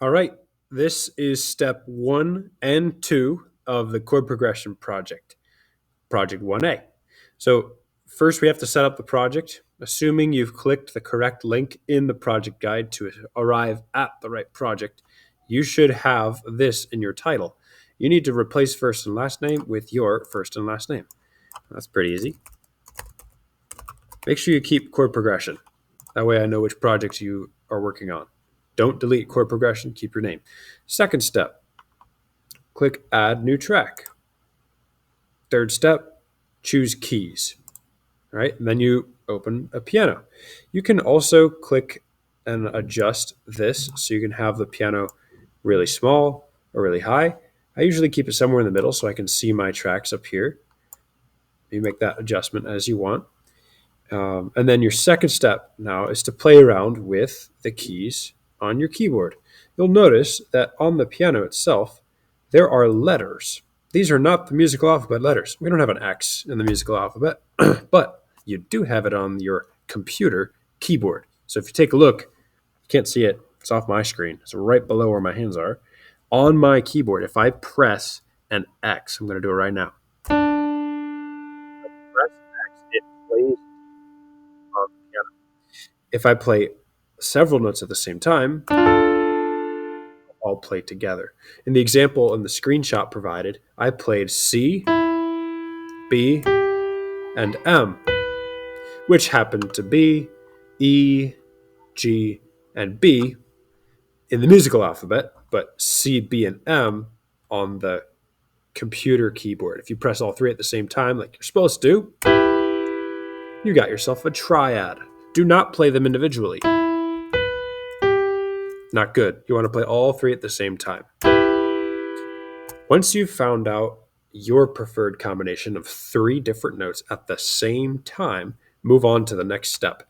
All right, this is step 1 and 2 of the chord progression project, project 1A. So first we have to set up the project. Assuming you've clicked the correct link in the project guide to arrive at the right project, you should have this in your title. You need to replace first and last name with your first and last name. That's pretty easy. Make sure you keep chord progression. That way I know which projects you are working on. Don't delete chord progression, keep your name. Second step, click Add New Track. Third step, choose Keys. All right, and then you open a piano. You can also click and adjust this so you can have the piano really small or really high. I usually keep it somewhere in the middle so I can see my tracks up here. You make that adjustment as you want. And then your second step now is to play around with the keys on your keyboard. You'll notice that on the piano itself, there are letters. These are not the musical alphabet letters. We don't have an X in the musical alphabet, but you do have it on your computer keyboard. So if you take a look, you can't see it. It's off my screen. It's right below where my hands are. On my keyboard, if I press an X, I'm going to do it right now. Press X, it plays on the piano. If I play several notes at the same time, all play together. In the example in the screenshot provided, I played C, B, and M, which happened to be E, G, and B in the musical alphabet, but C, B, and M on the computer keyboard. If you press all three at the same time, like you're supposed to, you got yourself a triad. Do not play them individually. Not good. You want to play all three at the same time. Once you've found out your preferred combination of three different notes at the same time, move on to the next step.